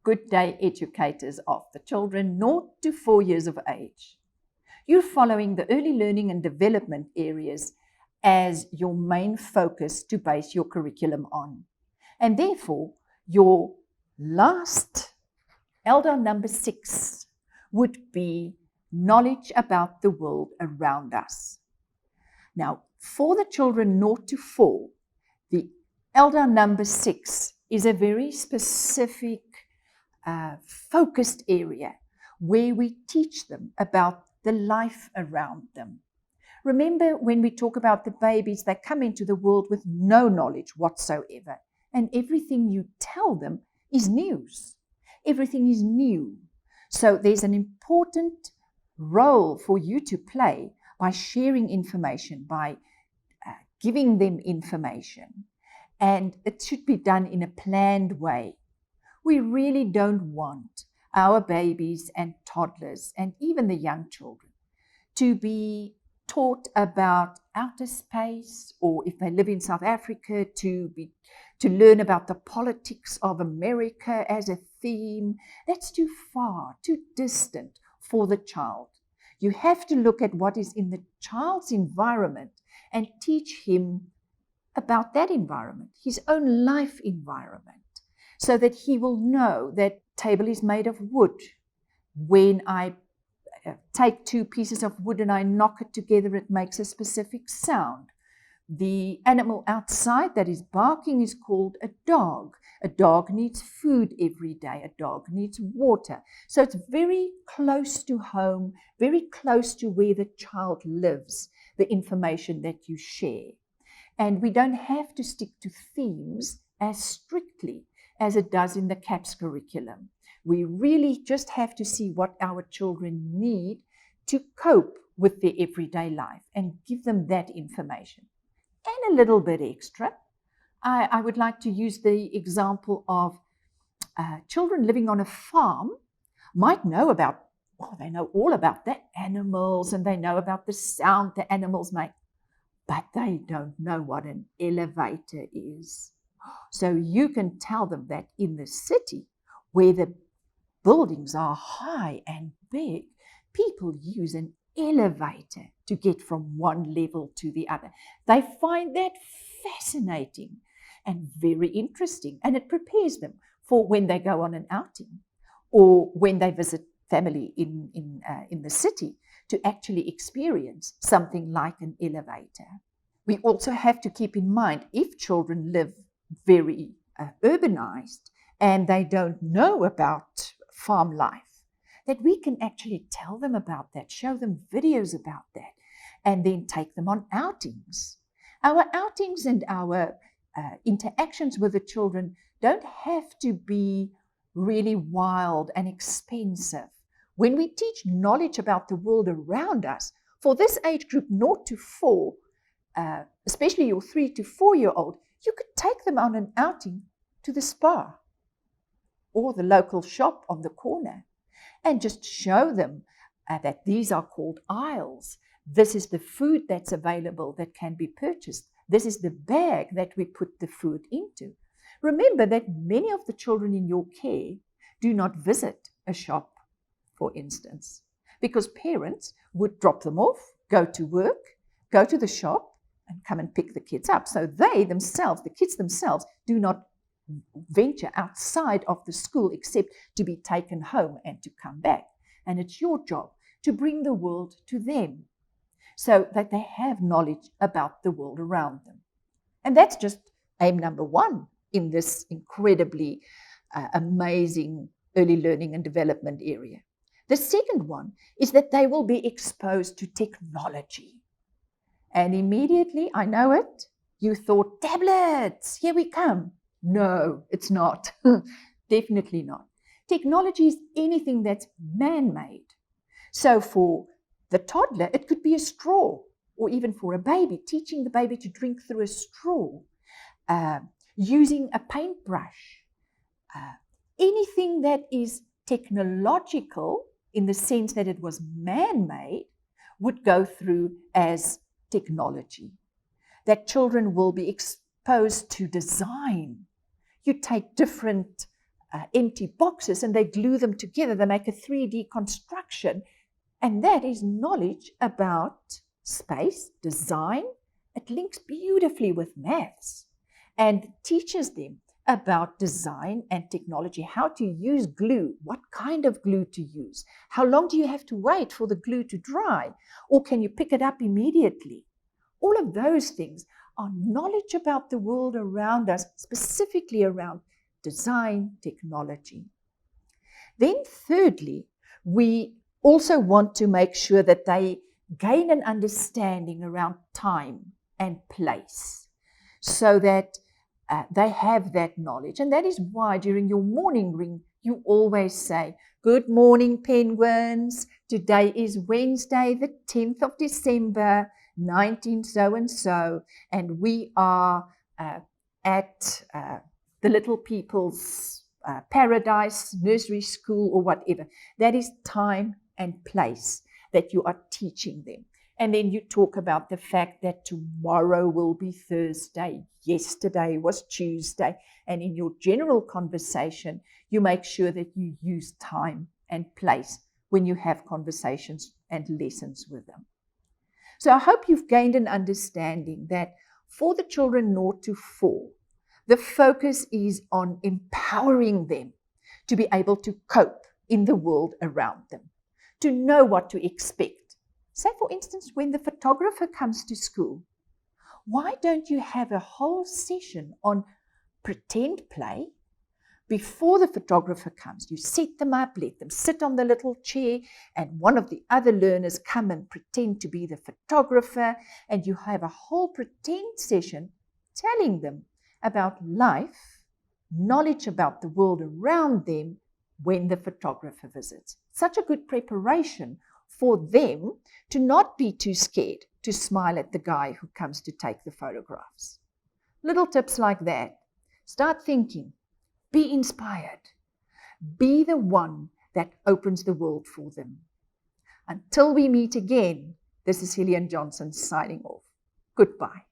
Good day, educators of the children 0 to 4 years of age. You're following the early learning and development areas as your main focus to base your curriculum on. And therefore, your last LDAR number 6 would be knowledge about the world around us. Now, for the children 0 to 4, the LDAR number 6 is a very specific focused area where we teach them about the life around them. Remember, when we talk about the babies, they come into the world with no knowledge whatsoever, and everything you tell them is news. Everything is new. So there's an important role for you to play by sharing information, by giving them information, and it should be done in a planned way. We really don't want our babies and toddlers and even the young children to be taught about outer space, or if they live in South Africa, to learn about the politics of America as a theme. That's too far, too distant for the child. You have to look at what is in the child's environment and teach him about that environment, his own life environment, so that he will know that table is made of wood. When I take 2 pieces of wood and I knock it together, it makes a specific sound. The animal outside that is barking is called a dog. A dog needs food every day. A dog needs water. So it's very close to home, very close to where the child lives, the information that you share. And we don't have to stick to themes as strictly as it does in the CAPS curriculum. We really just have to see what our children need to cope with their everyday life and give them that information. And a little bit extra. I would like to use the example of children living on a farm might know about, they know all about the animals and they know about the sound the animals make, but they don't know what an elevator is. So you can tell them that in the city, where the buildings are high and big, people use an elevator to get from one level to the other. They find that fascinating and very interesting, and it prepares them for when they go on an outing or when they visit family in the city to actually experience something like an elevator. We also have to keep in mind, if children live very urbanized and they don't know about farm life, that we can actually tell them about that, show them videos about that, and then take them on outings. Our outings and our interactions with the children don't have to be really wild and expensive. When we teach knowledge about the world around us, for this age group 0 to 4, especially your 3 to 4-year-old, you could take them on an outing to the spa or the local shop on the corner and just show them that these are called aisles. This is the food that's available that can be purchased. This is the bag that we put the food into. Remember that many of the children in your care do not visit a shop, for instance, because parents would drop them off, go to work, go to the shop, and come and pick the kids up. So they themselves, the kids themselves, do not venture outside of the school except to be taken home and to come back. And it's your job to bring the world to them so that they have knowledge about the world around them. And that's just aim number 1 in this incredibly amazing early learning and development area. The second one is that they will be exposed to technology. And immediately, I know it, you thought, tablets, here we come. No, it's not. Definitely not. Technology is anything that's man-made. So for the toddler, it could be a straw, or even for a baby, teaching the baby to drink through a straw, using a paintbrush, anything that is technological in the sense that it was man-made, would go through as technology. That children will be exposed to design. You take different empty boxes and they glue them together. They make a 3D construction. And that is knowledge about space, design. It links beautifully with maths and teaches them about design and technology, how to use glue, what kind of glue to use, how long do you have to wait for the glue to dry, or can you pick it up immediately? All of those things are knowledge about the world around us, specifically around design, technology. Then thirdly, we also want to make sure that they gain an understanding around time and place so that they have that knowledge. And that is why during your morning ring, you always say, "Good morning, penguins. Today is Wednesday, the 10th of December, 19 so-and-so, and we are at the Little People's Paradise, nursery school, or whatever." That is time and place that you are teaching them. And then you talk about the fact that tomorrow will be Thursday, yesterday was Tuesday. And in your general conversation, you make sure that you use time and place when you have conversations and lessons with them. So I hope you've gained an understanding that for the children 0 to 4, the focus is on empowering them to be able to cope in the world around them, to know what to expect. Say, for instance, when the photographer comes to school, why don't you have a whole session on pretend play before the photographer comes? You set them up, let them sit on the little chair, and one of the other learners come and pretend to be the photographer, and you have a whole pretend session telling them about life, knowledge about the world around them when the photographer visits. Such a good preparation for them to not be too scared to smile at the guy who comes to take the photographs. Little tips like that. Start thinking. Be inspired. Be the one that opens the world for them. Until we meet again, this is Heleen Johnson signing off. Goodbye.